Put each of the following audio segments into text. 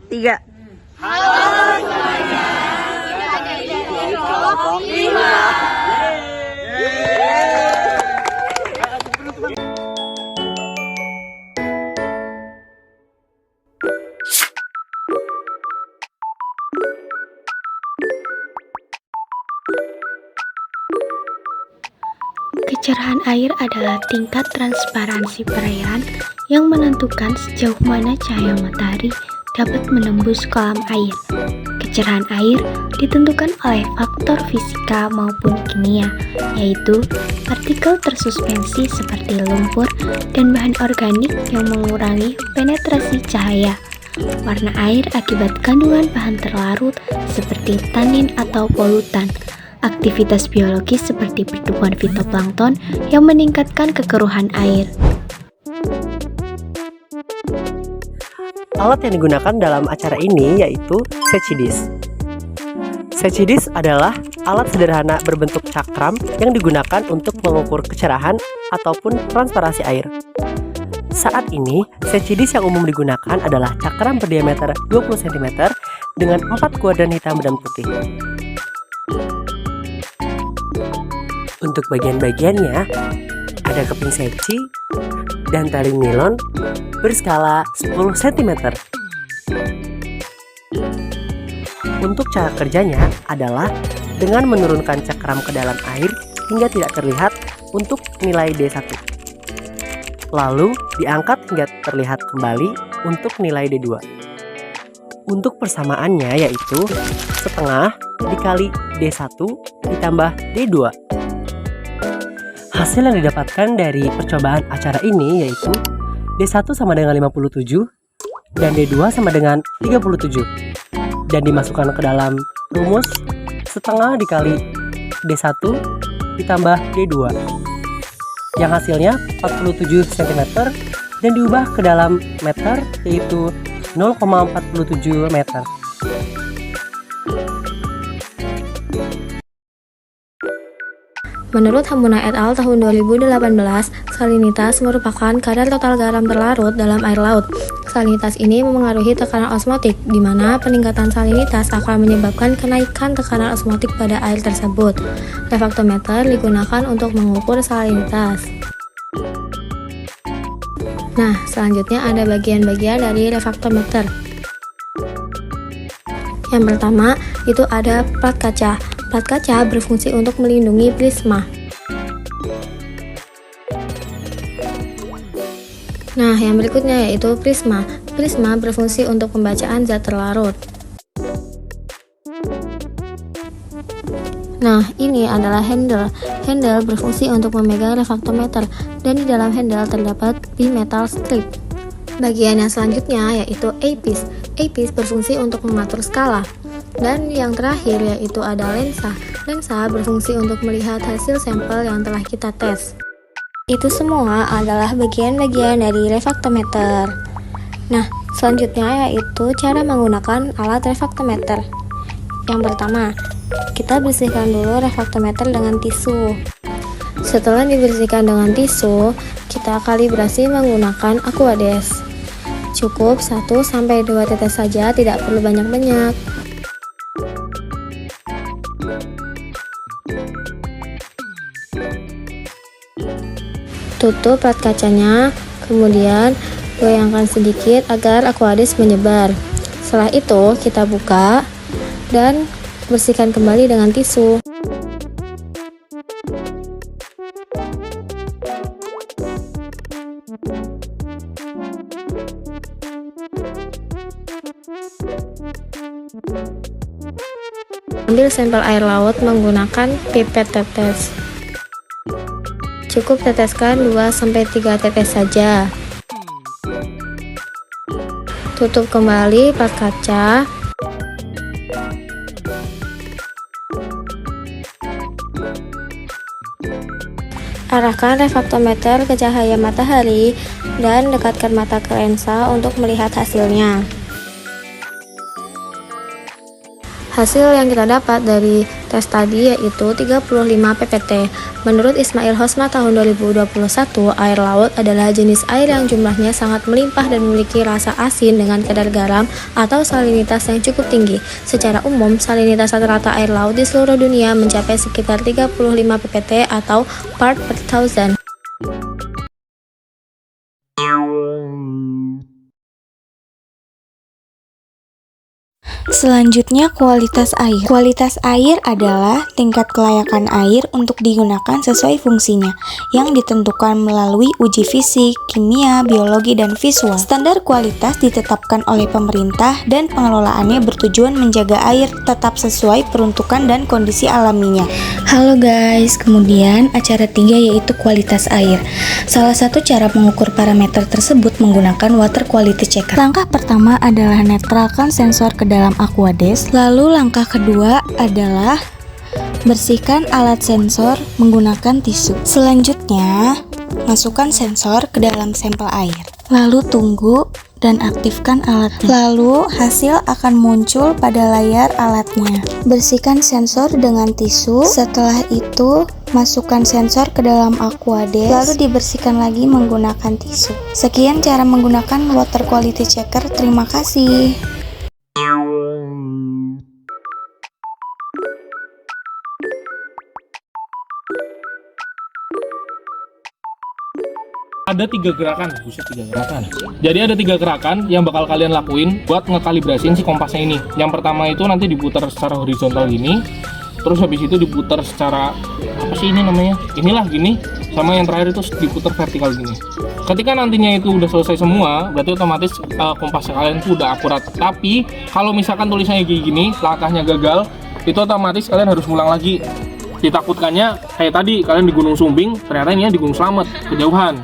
3. Kecerahan air adalah tingkat transparansi perairan yang menentukan sejauh mana cahaya matahari dapat menembus kolam air. Kecerahan air ditentukan oleh faktor fisika maupun kimia, yaitu partikel tersuspensi seperti lumpur dan bahan organik yang mengurangi penetrasi cahaya. Warna air akibat kandungan bahan terlarut seperti tanin atau polutan. Aktivitas biologis seperti pertumbuhan fitoplankton yang meningkatkan kekeruhan air. Alat yang digunakan dalam acara ini yaitu Setchidis. Setchidis adalah alat sederhana berbentuk cakram yang digunakan untuk mengukur kecerahan ataupun transparansi air. Saat ini, Setchidis yang umum digunakan adalah cakram berdiameter 20 cm dengan 4 kuadran hitam dan putih. Untuk bagian-bagiannya, ada keping setchi dan tali nilon berskala 10 cm. Untuk cara kerjanya adalah dengan menurunkan cakram ke dalam air hingga tidak terlihat untuk nilai D1. Lalu diangkat hingga terlihat kembali untuk nilai D2. Untuk persamaannya yaitu setengah dikali D1 ditambah D2. Hasil yang didapatkan dari percobaan acara ini yaitu D1 sama dengan 57 dan D2 sama dengan 37 dan dimasukkan ke dalam rumus setengah dikali D1 ditambah D2 yang hasilnya 47 cm dan diubah ke dalam meter yaitu 0,47 meter. Menurut Hambuna et al. Tahun 2018, salinitas merupakan kadar total garam terlarut dalam air laut. Salinitas ini memengaruhi tekanan osmotik, di mana peningkatan salinitas akan menyebabkan kenaikan tekanan osmotik pada air tersebut. Refraktometer digunakan untuk mengukur salinitas. Nah, selanjutnya ada bagian-bagian dari refraktometer. Yang pertama, itu ada plat kaca. Plat kaca berfungsi untuk melindungi prisma. Nah, yang berikutnya yaitu prisma. Prisma berfungsi untuk pembacaan zat terlarut. Nah, ini adalah handle. Handle berfungsi untuk memegang refraktometer, dan di dalam handle terdapat bimetal strip. Bagian yang selanjutnya yaitu eyepiece. Eyepiece berfungsi untuk mengatur skala. Dan yang terakhir yaitu ada lensa. Lensa berfungsi untuk melihat hasil sampel yang telah kita tes. Itu semua adalah bagian-bagian dari refraktometer. Nah, selanjutnya yaitu cara menggunakan alat refraktometer. Yang pertama, kita bersihkan dulu refraktometer dengan tisu. Setelah dibersihkan dengan tisu, kita kalibrasi menggunakan Aquades. Cukup 1-2 tetes saja, tidak perlu banyak-banyak. Tutup plat kacanya, kemudian goyangkan sedikit agar Aquades menyebar. Setelah itu kita buka dan bersihkan kembali dengan tisu. Ambil sampel air laut menggunakan pipet tetes. Cukup teteskan 2-3 tetes saja. Tutup kembali plat kaca. Arahkan refraktometer ke cahaya matahari dan dekatkan mata ke lensa untuk melihat hasilnya. Hasil yang kita dapat dari tes tadi yaitu 35 ppt. Menurut Ismail Hosma tahun 2021, air laut adalah jenis air yang jumlahnya sangat melimpah dan memiliki rasa asin dengan kadar garam atau salinitas yang cukup tinggi. Secara umum, salinitas rata-rata air laut di seluruh dunia mencapai sekitar 35 ppt atau part per thousand. Selanjutnya, kualitas air. Kualitas air adalah tingkat kelayakan air untuk digunakan sesuai fungsinya yang ditentukan melalui uji fisik, kimia, biologi, dan visual. Standar kualitas ditetapkan oleh pemerintah dan pengelolaannya bertujuan menjaga air tetap sesuai peruntukan dan kondisi alaminya. Halo guys, kemudian acara 3 yaitu kualitas air. Salah satu cara mengukur parameter tersebut menggunakan water quality checker. Langkah pertama adalah netralkan sensor ke dalam Aquades. Lalu langkah kedua adalah bersihkan alat sensor menggunakan tisu. Selanjutnya, masukkan sensor ke dalam sampel air. Lalu tunggu dan aktifkan alatnya. Lalu hasil akan muncul pada layar alatnya. Bersihkan sensor dengan tisu. Setelah itu, masukkan sensor ke dalam Aquades. Lalu dibersihkan lagi menggunakan tisu. Sekian cara menggunakan water quality checker. Terima kasih. Ada 3 gerakan, Jadi ada 3 gerakan yang bakal kalian lakuin buat ngekalibrasiin si kompasnya ini. Yang pertama itu nanti diputar secara horizontal gini, terus habis itu diputar secara apa sih ini namanya? Inilah gini, sama yang terakhir itu diputar vertikal gini. Ketika nantinya itu udah selesai semua, berarti otomatis kompasnya kalian tuh udah akurat. Tapi kalau misalkan tulisannya kayak gini, langkahnya gagal, itu otomatis kalian harus ngulang lagi. Ditakutkannya kayak tadi kalian di Gunung Sumbing, ternyata ini di Gunung Slamet, kejauhan.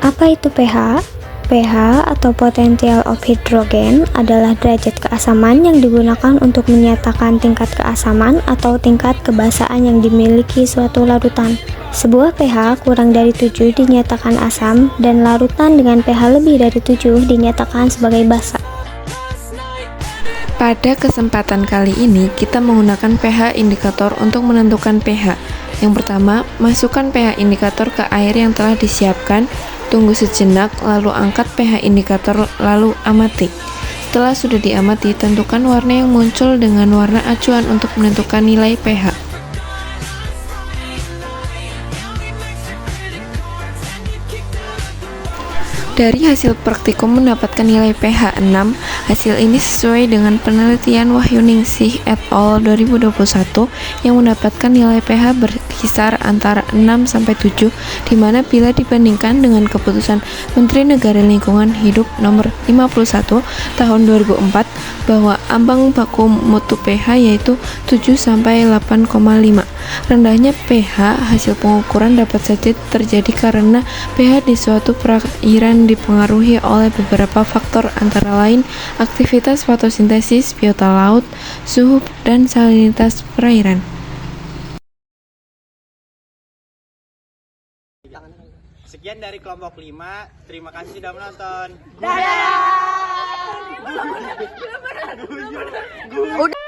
Apa itu pH? pH atau potential of hydrogen adalah derajat keasaman yang digunakan untuk menyatakan tingkat keasaman atau tingkat kebasaan yang dimiliki suatu larutan. Sebuah pH kurang dari 7 dinyatakan asam dan larutan dengan pH lebih dari 7 dinyatakan sebagai basa. Pada kesempatan kali ini, kita menggunakan pH indikator untuk menentukan pH. Yang pertama, masukkan pH indikator ke air yang telah disiapkan, tunggu sejenak, lalu angkat pH indikator, lalu amati. Setelah sudah diamati, tentukan warna yang muncul dengan warna acuan untuk menentukan nilai pH. Dari hasil praktikum mendapatkan nilai pH 6. Hasil ini sesuai dengan penelitian Wahyuningsih et al. 2021 yang mendapatkan nilai pH berkisar antara 6-7, di mana bila dibandingkan dengan keputusan Menteri Negara Lingkungan Hidup nomor 51 tahun 2004 bahwa ambang baku mutu pH yaitu 7-8,5. Rendahnya pH hasil pengukuran dapat saja terjadi karena pH di suatu perairan dipengaruhi oleh beberapa faktor antara lain aktivitas fotosintesis, biota laut, suhu, dan salinitas perairan. Sekian dari kelompok 5. Terima kasih sudah menonton. Udah.